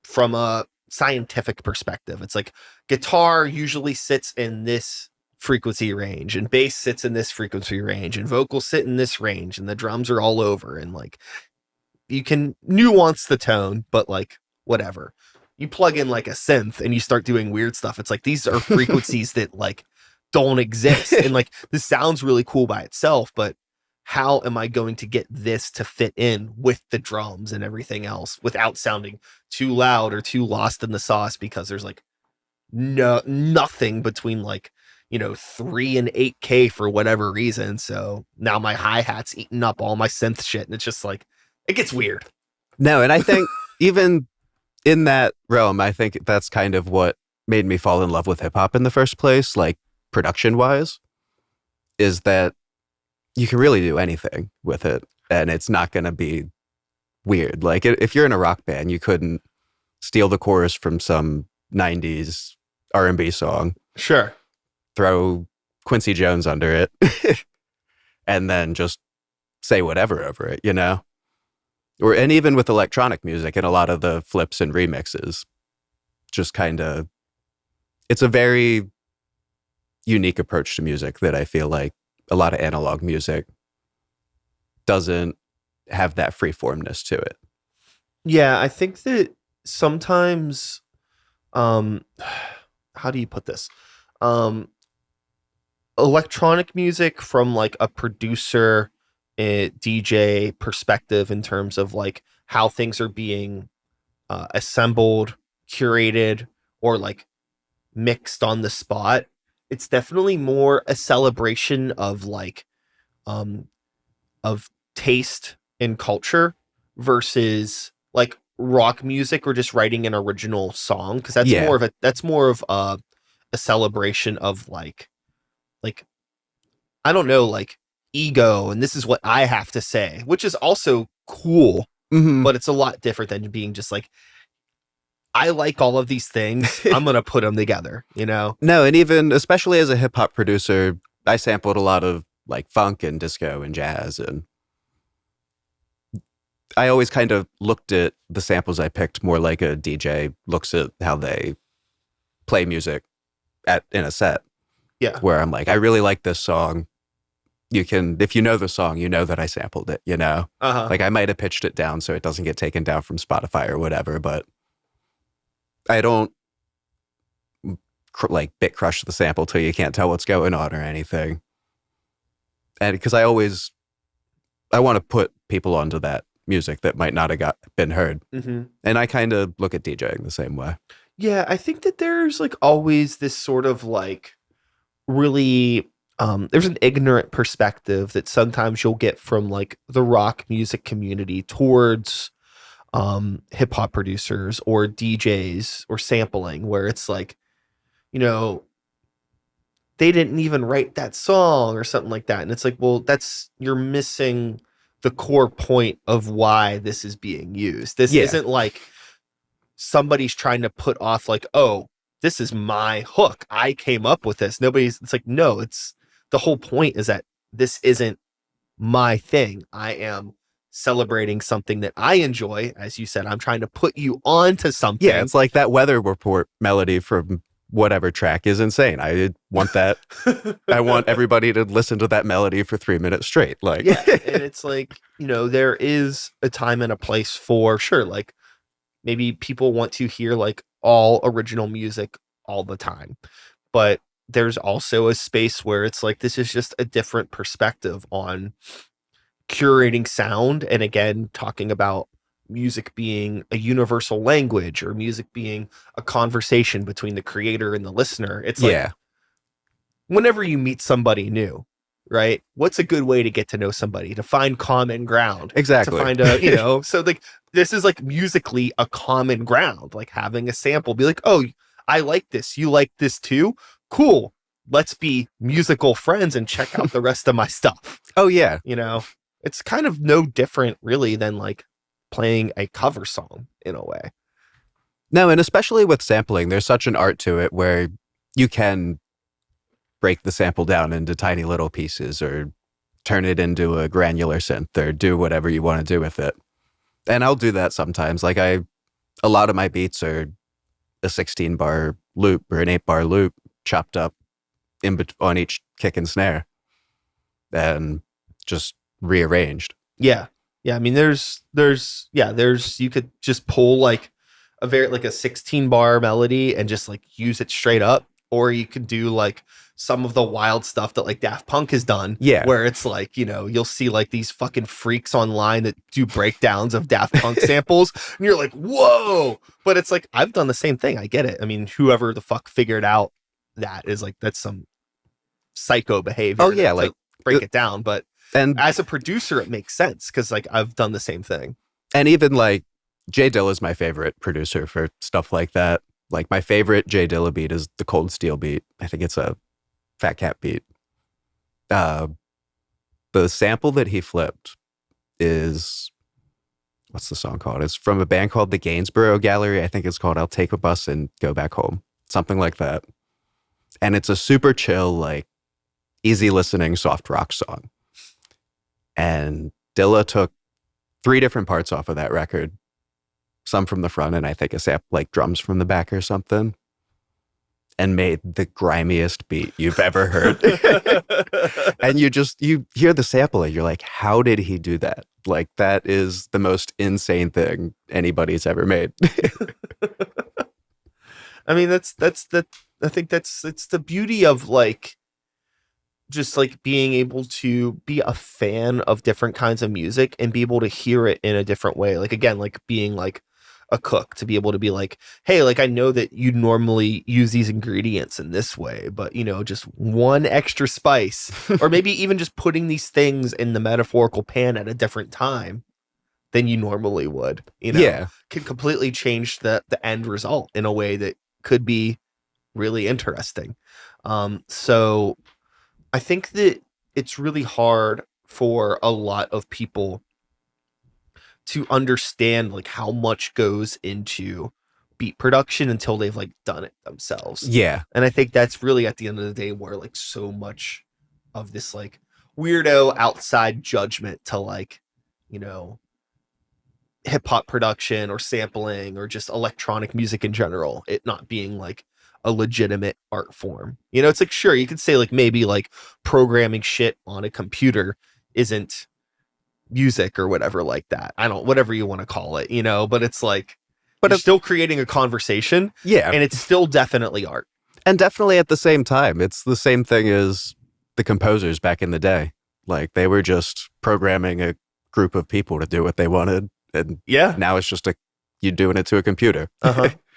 S1: from a scientific perspective, it's like guitar usually sits in this frequency range and bass sits in this frequency range and vocals sit in this range and the drums are all over, and like you can nuance the tone, but like whatever. You plug in like a synth and you start doing weird stuff. It's like these are frequencies that like don't exist. And like this sounds really cool by itself, but how am I going to get this to fit in with the drums and everything else without sounding too loud or too lost in the sauce? Because there's like nothing between like, 3 and 8K for whatever reason. So now my hi-hat's eating up all my synth shit. And it's just like, it gets weird.
S2: No, and I think even in that realm, I think that's kind of what made me fall in love with hip hop in the first place, like production wise, is that you can really do anything with it and it's not going to be weird. Like if you're in a rock band, you couldn't steal the chorus from some 90s R&B song.
S1: Sure.
S2: Throw Quincy Jones under it and then just say whatever over it, and even with electronic music and a lot of the flips and remixes, just kind of, it's a very unique approach to music that I feel like a lot of analog music doesn't have that freeformness to it.
S1: Yeah, I think that sometimes, how do you put this? Electronic music from like a producer, DJ perspective in terms of like how things are being assembled, curated, or like mixed on the spot. It's definitely more a celebration of like of taste and culture versus like rock music or just writing an original song, because that's more of a celebration of like I don't know, like ego, and this is what I have to say, which is also cool, but it's a lot different than being just like, I like all of these things, I'm gonna put them together,
S2: No, and even especially as a hip hop producer, I sampled a lot of like funk and disco and jazz, and I always kind of looked at the samples I picked more like a DJ looks at how they play music in a set.
S1: Yeah.
S2: Where I'm like, I really like this song. You can, if you know the song, you know that I sampled it, Like I might have pitched it down so it doesn't get taken down from Spotify or whatever, but I don't like bit crush the sample till you can't tell what's going on or anything. And because I want to put people onto that music that might not have been heard.
S1: Mm-hmm.
S2: And I kind of look at DJing the same way.
S1: Yeah, I think that there's like always this sort of like really there's an ignorant perspective that sometimes you'll get from like the rock music community towards hip hop producers or DJs or sampling, where it's like, they didn't even write that song or something like that. And it's like, well, you're missing the core point of why this is being used. This isn't like somebody's trying to put off like, oh, this is my hook, I came up with this. It's like, no, it's the whole point is that this isn't my thing. I am celebrating something that I enjoy. As you said, I'm trying to put you onto something.
S2: Yeah, it's like that weather report melody from whatever track is insane. I want that. I want everybody to listen to that melody for 3 minutes straight. Like,
S1: yeah, and it's like, there is a time and a place for sure. Like maybe people want to hear like all original music all the time, but there's also a space where it's like, this is just a different perspective on curating sound. And again, talking about music being a universal language or music being a conversation between the creator and the listener. It's like, whenever you meet somebody new, right? What's a good way to get to know somebody, to find common ground?
S2: Exactly.
S1: To find a, so like, this is like musically a common ground, like having a sample be like, oh, I like this. You like this too? Cool. Let's be musical friends and check out the rest of my stuff.
S2: Oh yeah.
S1: It's kind of no different really than like playing a cover song in a way.
S2: No, and especially with sampling, there's such an art to it where you can break the sample down into tiny little pieces or turn it into a granular synth or do whatever you want to do with it. And I'll do that sometimes. Like a lot of my beats are a 16 bar loop or an 8-bar loop chopped up on each kick and snare and just rearranged.
S1: Yeah. Yeah. I mean, there's, you could just pull like a 16 bar melody and just like use it straight up. Or you could do like some of the wild stuff that like Daft Punk has done.
S2: Yeah.
S1: Where it's like, you know, you'll see like these fucking freaks online that do breakdowns of Daft Punk samples. And you're like, whoa. But it's like, I've done the same thing. I get it. I mean, whoever the fuck figured out that is like, that's some psycho behavior.
S2: Oh, yeah.
S1: Like break it down. But
S2: and
S1: as a producer, it makes sense because like I've done the same thing.
S2: And even like Jay Dilla is my favorite producer for stuff like that. Like my favorite Jay Dilla beat is the Cold Steel beat. I think it's a Fat Cat beat. The sample that he flipped is, what's the song called? It's from a band called the Gainsborough Gallery. I think it's called I'll Take a Bus and Go Back Home. Something like that. And it's a super chill, like easy listening soft rock song. And Dilla took 3 different parts off of that record. Some from the front and I think a sample like drums from the back or something. And made the grimiest beat you've ever heard. And you hear the sample and you're like, how did he do that? Like, that is the most insane thing anybody's ever made.
S1: I mean, I think it's the beauty of like, just like being able to be a fan of different kinds of music and be able to hear it in a different way. Like, again, like being like a cook, to be able to be like, hey, like I know that you normally use these ingredients in this way, but you know, just one extra spice or maybe even just putting these things in the metaphorical pan at a different time than you normally would, you know,
S2: Yeah.
S1: can completely change the end result in a way that could be really interesting. So I think that it's really hard for a lot of people to understand like how much goes into beat production until they've like done it themselves.
S2: Yeah.
S1: And I think that's really at the end of the day where like so much of this like weirdo outside judgment to like, you know, hip hop production or sampling or just electronic music in general, it not being like a legitimate art form. You know, it's like, sure, you could say like maybe like programming shit on a computer isn't music or whatever like that. Whatever you want to call it, you know, but it's like, but it's still creating a conversation.
S2: Yeah.
S1: And it's still definitely art.
S2: And definitely at the same time, it's the same thing as the composers back in the day. Like they were just programming a group of people to do what they wanted. And
S1: yeah,
S2: now it's just you doing it to a computer.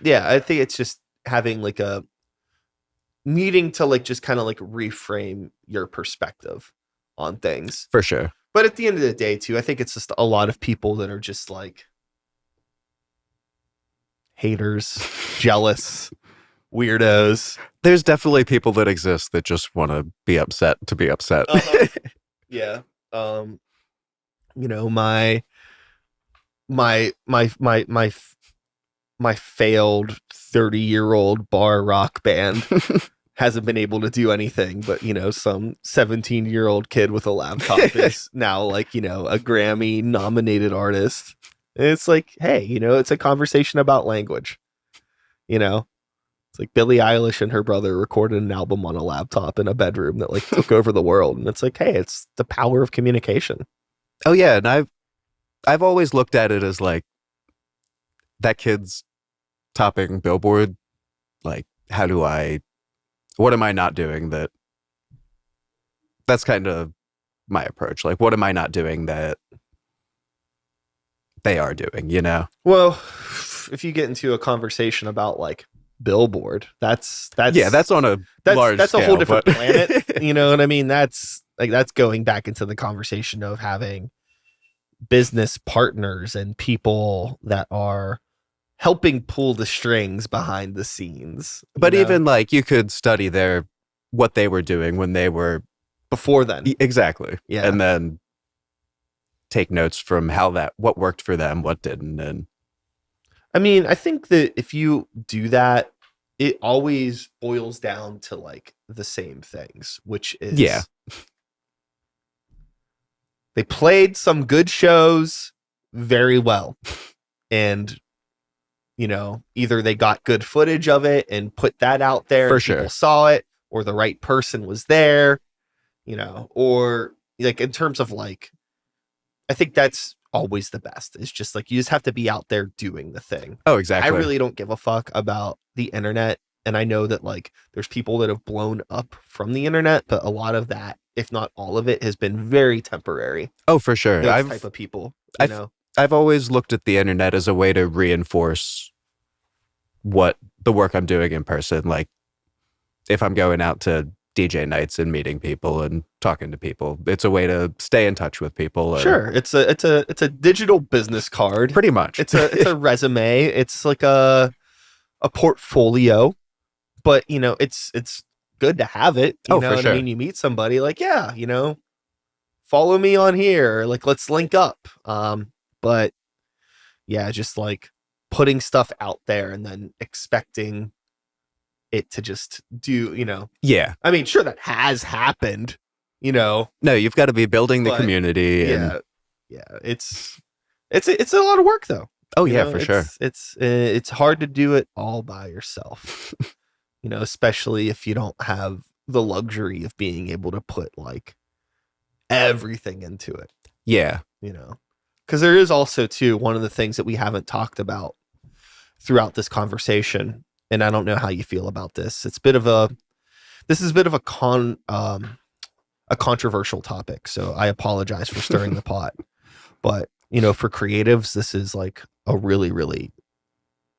S1: Yeah. I think it's just having like a needing to like just kind of like reframe your perspective on things.
S2: For sure.
S1: But at the end of the day, too, I think it's just a lot of people that are just like haters, jealous, weirdos.
S2: There's definitely people that exist that just want to be upset to be upset.
S1: Yeah. You know, my failed 30-year-old bar rock band hasn't been able to do anything, but you know, some 17-year-old kid with a laptop is now like, you know, a Grammy nominated artist. And it's like, hey, you know, it's a conversation about language. You know, it's like Billie Eilish and her brother recorded an album on a laptop in a bedroom that like took over the world. And it's like, hey, it's the power of communication.
S2: Oh yeah, and I've always looked at it as like that kid's topping Billboard. Like, what am I not doing that's kind of my approach. Like, what am I not doing that they are doing, you know?
S1: Well, if you get into a conversation about like Billboard, that's on a large scale, a whole different planet. You know what I mean? That's going back into the conversation of having business partners and people that are helping pull the strings behind the scenes.
S2: But even like you could study what they were doing when they were
S1: before then.
S2: Exactly.
S1: Yeah.
S2: And then take notes from what worked for them, what didn't. And
S1: I mean, I think that if you do that, it always boils down to like the same things, which
S2: Yeah,
S1: is they played some good shows very well. And, you know, either they got good footage of it and put that out there
S2: for
S1: and people
S2: sure.
S1: saw it, or the right person was there, you know, or like in terms of like, I think that's always the best. It's just like you just have to be out there doing the thing.
S2: Oh,
S1: I
S2: exactly.
S1: really don't give a fuck about the internet. And I know that like there's people that have blown up from the internet, but a lot of that, if not all of it, has been very temporary.
S2: Oh, for sure.
S1: Those type of people, you
S2: I've
S1: know.
S2: I've always looked at the internet as a way to reinforce what the work I'm doing in person. Like if I'm going out to DJ nights and meeting people and talking to people, it's a way to stay in touch with people.
S1: Sure, it's a digital business card.
S2: Pretty much.
S1: It's a resume. It's like a portfolio, but you know, it's good to have it. You
S2: Oh,
S1: know
S2: for
S1: what
S2: sure.
S1: I mean? You meet somebody like, yeah, you know, follow me on here. Like, let's link up. But yeah, just like putting stuff out there and then expecting it to just do, you know.
S2: Yeah.
S1: I mean, sure, that has happened, you know.
S2: No, you've got to be building the
S1: But,
S2: community. And
S1: yeah, it's a lot of work though.
S2: oh,
S1: You
S2: yeah,
S1: know,
S2: for sure.
S1: It's hard to do it all by yourself. You know, especially if you don't have the luxury of being able to put like everything into it,
S2: Yeah.
S1: you know. Because there is also too one of the things that we haven't talked about throughout this conversation, and I don't know how you feel about this. This is a bit of a controversial topic, so I apologize for stirring the pot. But you know, for creatives, this is like a really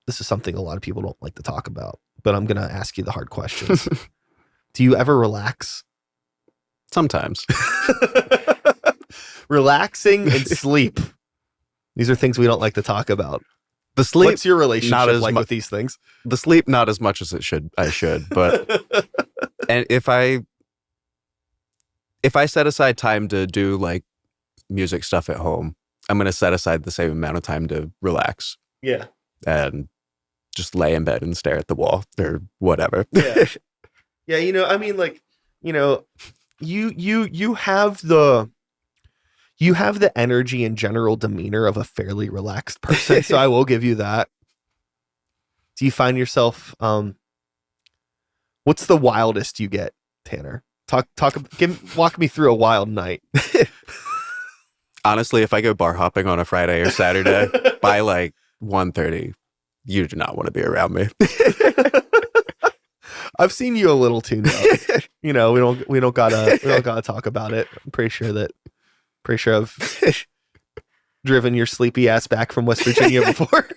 S1: this is something a lot of people don't like to talk about. But I'm gonna ask you the hard questions. Do you ever relax?
S2: Sometimes.
S1: Relaxing and sleep. These are things we don't like to talk about.
S2: The sleep,
S1: What's your relationship like with these things?
S2: the sleep, not as much as I should, but and if I set aside time to do like music stuff at home, I'm going to set aside the same amount of time to relax
S1: Yeah.
S2: and just lay in bed and stare at the wall or whatever.
S1: Yeah. Yeah, you know, I mean, like, you know, you have the energy and general demeanor of a fairly relaxed person, so I will give you that. Do you find yourself what's the wildest you get, Tanner? Walk me through a wild night.
S2: Honestly, if I go bar hopping on a Friday or Saturday by like 1:30, you do not want to be around me.
S1: I've seen you a little tuned up. You know, we don't gotta talk about it. I'm pretty sure I've driven your sleepy ass back from West Virginia before.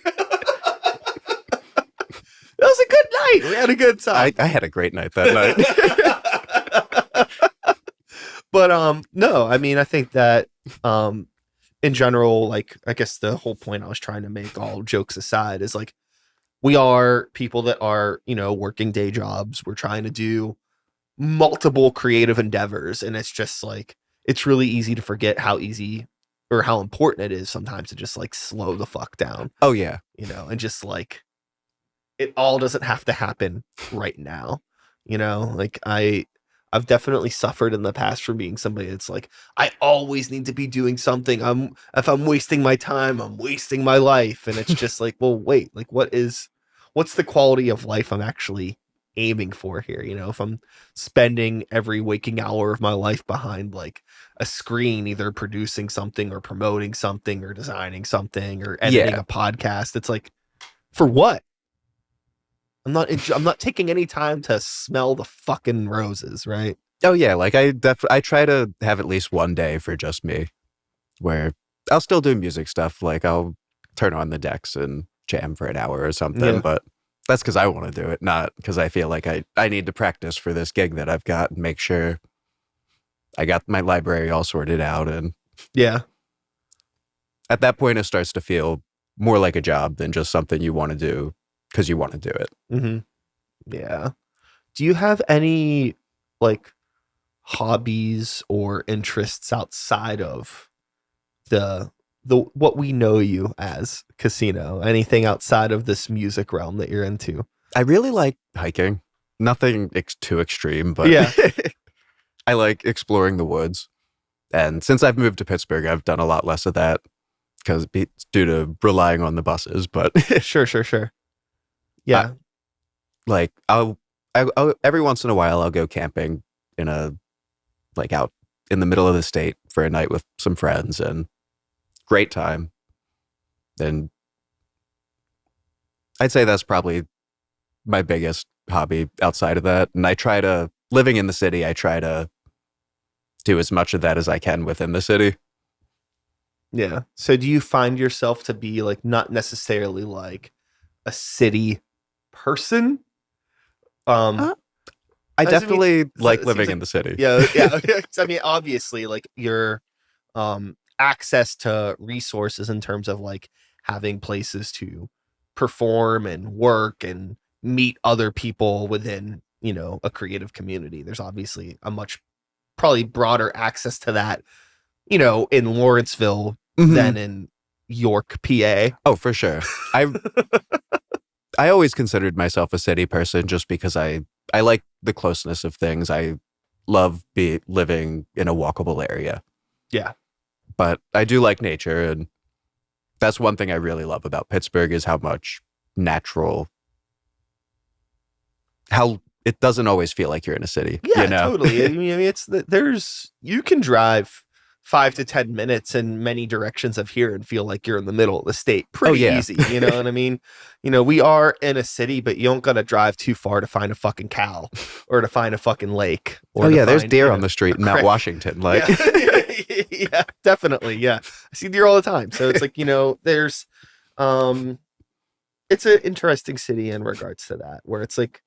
S1: That was a good night. We had a good time.
S2: I had a great night that
S1: night. But no, I mean, I think that in general, like, I guess the whole point I was trying to make, all jokes aside, is like, we are people that are, you know, working day jobs. We're trying to do multiple creative endeavors, and it's just like, it's really easy to forget how easy or how important it is sometimes to just like slow the fuck down.
S2: Oh yeah.
S1: You know, and just like, it all doesn't have to happen right now. You know, like I've definitely suffered in the past from being somebody that's like, I always need to be doing something. If I'm wasting my time, I'm wasting my life. And it's just like, well, wait, like what's the quality of life I'm actually aiming for here? You know, if I'm spending every waking hour of my life behind like a screen, either producing something or promoting something or designing something or editing a podcast, it's like, for what? I'm not taking any time to smell the fucking roses, right?
S2: Oh yeah, like I try to have at least one day for just me where I'll still do music stuff. Like I'll turn on the decks and jam for an hour or something, but that's because I want to do it, not because I feel like I need to practice for this gig that I've got and make sure I got my library all sorted out. And
S1: yeah,
S2: at that point, it starts to feel more like a job than just something you want to do because you want to do it.
S1: Mm-hmm. Yeah. Do you have any like hobbies or interests outside of the what we know you as Casino? Anything outside of this music realm that you're into?
S2: I really like hiking. Nothing too extreme, but
S1: Yeah.
S2: I like exploring the woods. And since I've moved to Pittsburgh, I've done a lot less of that because due to relying on the buses. But
S1: Sure, sure, sure.
S2: I,
S1: Yeah.
S2: like I'll every once in a while I'll go camping in a like out in the middle of the state for a night with some friends and great time. And I'd say that's probably my biggest hobby outside of that. And I try to living in the city. I try to do as much of that as I can within the city.
S1: Yeah. So do you find yourself to be like not necessarily like a city person? Um
S2: Uh, I
S1: I mean,
S2: definitely
S1: so
S2: like
S1: it seems
S2: living
S1: like
S2: in the city.
S1: yeah, yeah. Okay. I mean, obviously, like your access to resources in terms of like having places to perform and work and meet other people within, a creative community. There's obviously a much probably broader access to that, in Lawrenceville
S2: Hmm.
S1: than in York, PA.
S2: Oh, for sure. I always considered myself a city person just because I like the closeness of things. I love be living in a walkable area,
S1: Yeah.
S2: but I do like nature, and that's one thing I really love about Pittsburgh is how much natural, how it doesn't always feel like you're in a city, you
S1: Yeah,
S2: know?
S1: totally. I mean, there's you can drive 5 to 10 minutes in many directions of here and feel like you're in the middle of the state
S2: Oh
S1: pretty
S2: yeah.
S1: easy. You know what I mean? We are in a city, but you don't gotta drive too far to find a fucking cow or to find a fucking lake
S2: Oh
S1: or to
S2: yeah, there's
S1: find,
S2: deer on the
S1: a
S2: street in Mount
S1: creek.
S2: Washington. Like,
S1: Yeah, yeah, definitely. Yeah, I see deer all the time. So it's like there's, um, it's an interesting city in regards to that, where it's like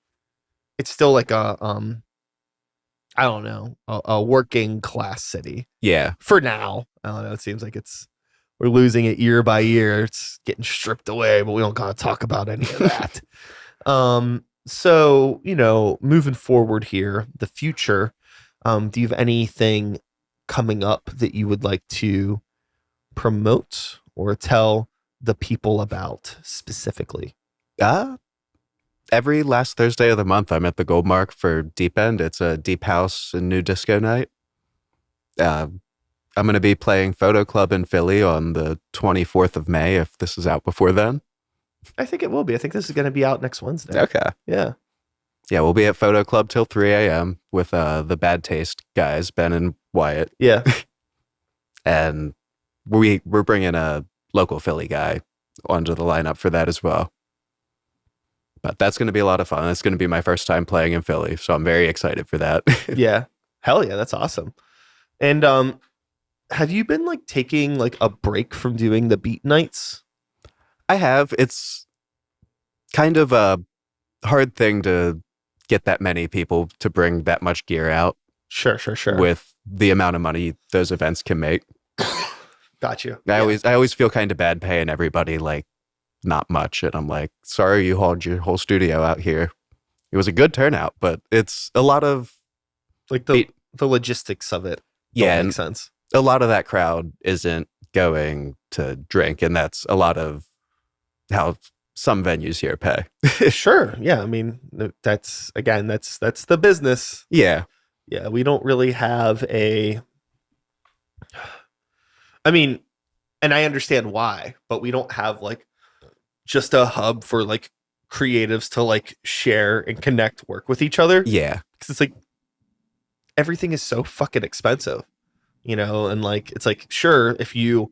S1: it's still like I don't know, a working class city
S2: yeah.
S1: for now. I don't know. It seems like we're losing it year by year. It's getting stripped away, but we don't gotta talk about any of that. So moving forward here, the future. Do you have anything coming up that you would like to promote or tell the people about specifically?
S2: Uh, every last Thursday of the month, I'm at the Gold Mark for Deep End. It's a deep house and new disco night. Uh, I'm going to be playing Photo Club in Philly on the 24th of May if this is out before then.
S1: I think it will be. I think this is going to be out next Wednesday.
S2: Okay.
S1: Yeah.
S2: Yeah, we'll be at Photo Club till 3 a.m. with the Bad Taste guys, Ben and Wyatt.
S1: Yeah.
S2: And we're bringing a local Philly guy onto the lineup for that as well. But that's going to be a lot of fun. It's going to be my first time playing in Philly, so I'm very excited for that.
S1: Yeah. Hell yeah, that's awesome. And have you been like taking like a break from doing the beat nights?
S2: I have. It's kind of a hard thing to get that many people to bring that much gear out
S1: Sure, sure, sure.
S2: with the amount of money those events can make.
S1: Got you.
S2: I
S1: Yeah.
S2: always feel kind of bad paying everybody like not much, and I'm like, sorry, you hauled your whole studio out here. It was a good turnout, but it's a lot of
S1: Like
S2: it,
S1: the logistics of it
S2: yeah,
S1: don't make
S2: and
S1: sense.
S2: a lot of that crowd isn't going to drink, and that's a lot of how some venues here pay.
S1: Sure. Yeah. I mean, that's again, that's the business.
S2: Yeah,
S1: Yeah. We don't really have I mean, and I understand why, but we don't have like just a hub for like creatives to like share and connect, work with each other.
S2: yeah,
S1: Cause it's like everything is so fucking expensive, and like it's like, sure, if you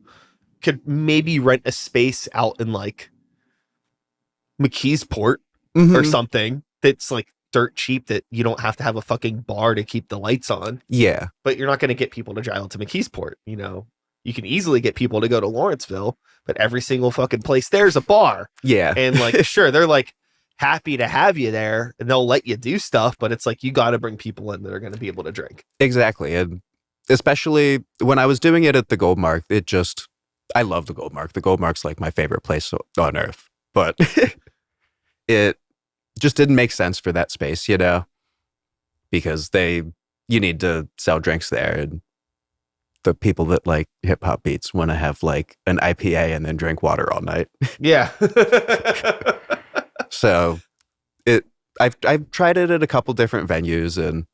S1: could maybe rent a space out in like McKeesport or
S2: hmm,
S1: something that's like dirt cheap that you don't have to have a fucking bar to keep the lights on,
S2: yeah,
S1: but you're not going to get people to drive out to McKeesport. You can easily get people to go to Lawrenceville, but every single fucking place there's a bar.
S2: yeah,
S1: And like, sure, they're like happy to have you there and they'll let you do stuff, but it's like you got to bring people in that are going to be able to drink.
S2: exactly. And especially when I was doing it at the Gold Mark, I love the Gold Mark. The Gold Mark's like my favorite place on earth, but it just didn't make sense for that space, because you need to sell drinks there, and the people that like hip hop beats want to have like an IPA and then drink water all night.
S1: Yeah.
S2: So I've tried it at a couple different venues, and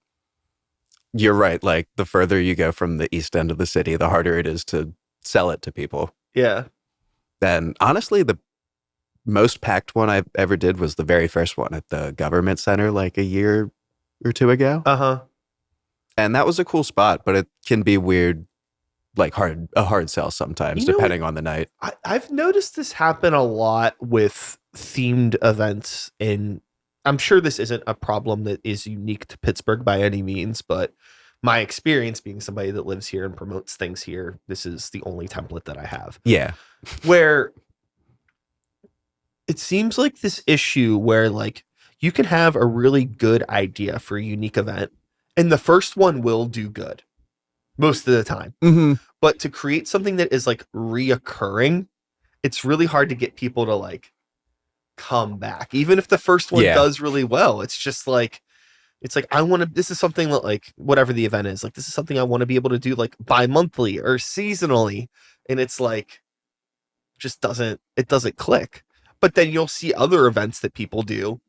S2: you're right. Like, the further you go from the east end of the city, the harder it is to sell it to people.
S1: Yeah.
S2: And honestly, the most packed one I ever did was the very first one at the government center like a year or two ago.
S1: Uh-huh.
S2: And that was a cool spot, but it can be weird, like a hard sell sometimes, depending on the night.
S1: I've noticed this happen a lot with themed events, and I'm sure this isn't a problem that is unique to Pittsburgh by any means, but my experience being somebody that lives here and promotes things here, this is the only template that I have.
S2: Yeah.
S1: Where it seems like this issue where like you can have a really good idea for a unique event and the first one will do good most of the time.
S2: Mm-hmm.
S1: But to create something that is like reoccurring, it's really hard to get people to like come back. Even if the first one does really well, it's just like, this is something that like, whatever the event is, like, this is something I want to be able to do like bi-monthly or seasonally. And it's like, it doesn't click. But then you'll see other events that people do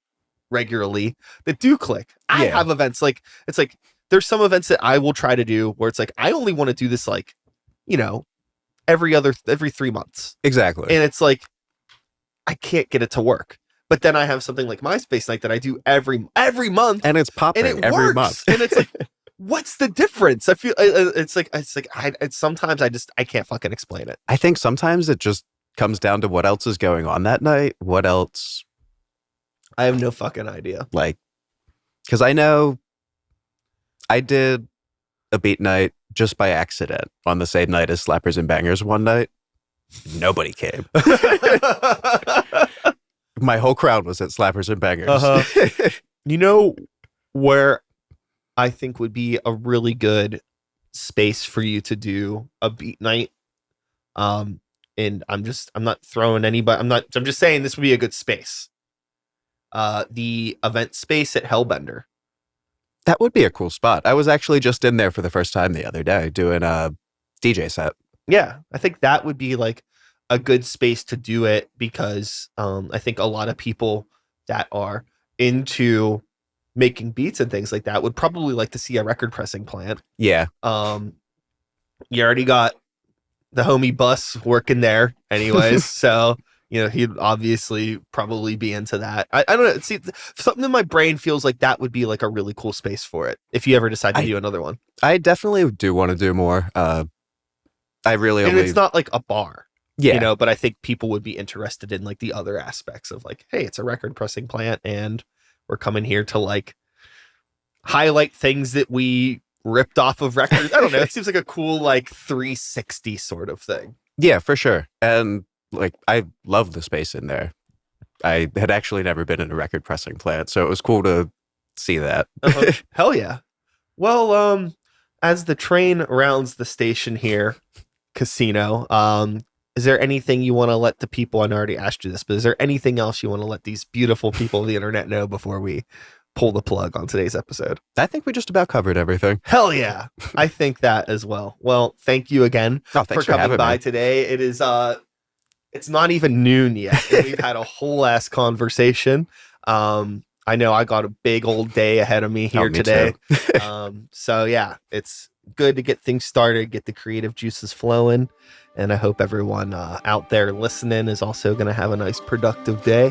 S1: regularly that do click. I have events like, it's like, there's some events that I will try to do where it's like, I only want to do this like, every 3 months.
S2: Exactly.
S1: And it's like, I can't get it to work. But then I have something like My Space Night that I do every month.
S2: And it's popping every month.
S1: And it's like, what's the difference? I feel sometimes I can't fucking explain it.
S2: I think sometimes it just comes down to what else is going on that night. What else?
S1: I have no fucking idea.
S2: Like, because I know I did a beat night just by accident on the same night as Slappers and Bangers one night. Nobody came. My whole crowd was at Slappers and Bangers.
S1: Uh-huh. You know where I think would be a really good space for you to do a beat night? And I'm not throwing anybody, I'm just saying this would be a good space. The event space at Hellbender.
S2: That would be a cool spot. I was actually just in there for the first time the other day doing a DJ set.
S1: Yeah, I think that would be like a good space to do it because I think a lot of people that are into making beats and things like that would probably like to see a record pressing plant.
S2: Yeah.
S1: You already got the homie Bus working there anyways. So, he'd obviously probably be into that. I don't know. See, something in my brain feels like that would be like a really cool space for it. If you ever decide to do another one.
S2: I definitely do want to do more. And
S1: it's not like a bar.
S2: Yeah.
S1: But I think people would be interested in like the other aspects of like, hey, it's a record pressing plant and we're coming here to like highlight things that we ripped off of records. I don't know. It seems like a cool like 360 sort of thing.
S2: Yeah, for sure. And like, I love the space in there. I had actually never been in a record pressing plant, so it was cool to see that.
S1: Uh-huh. Hell yeah. Well, as the train rounds the station here, Casino, is there anything you want to let the people, I already asked you this, but is there anything else you want to let these beautiful people of the internet know before we pull the plug on today's episode?
S2: I think we just about covered everything.
S1: Hell yeah. I think that as well. Well, thank you again
S2: for
S1: coming by today. It is, it's not even noon yet. And we've had a whole ass conversation. I know I got a big old day ahead of me here today. So yeah, it's good to get things started, get the creative juices flowing. And I hope everyone out there listening is also going to have a nice productive day.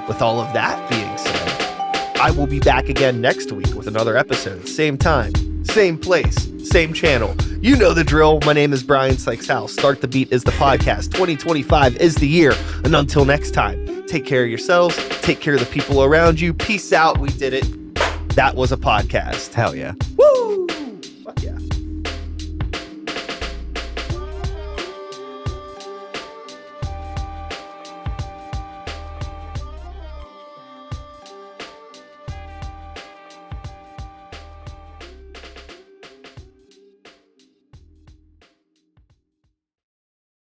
S1: With all of that being said, I will be back again next week with another episode. Same time, same place, same channel. You know the drill. My name is Brian Sykes-House. Start the Beat is the podcast. 2025 is the year. And until next time, take care of yourselves. Take care of the people around you. Peace out. We did it. That was a podcast.
S2: Hell yeah.
S1: Woo!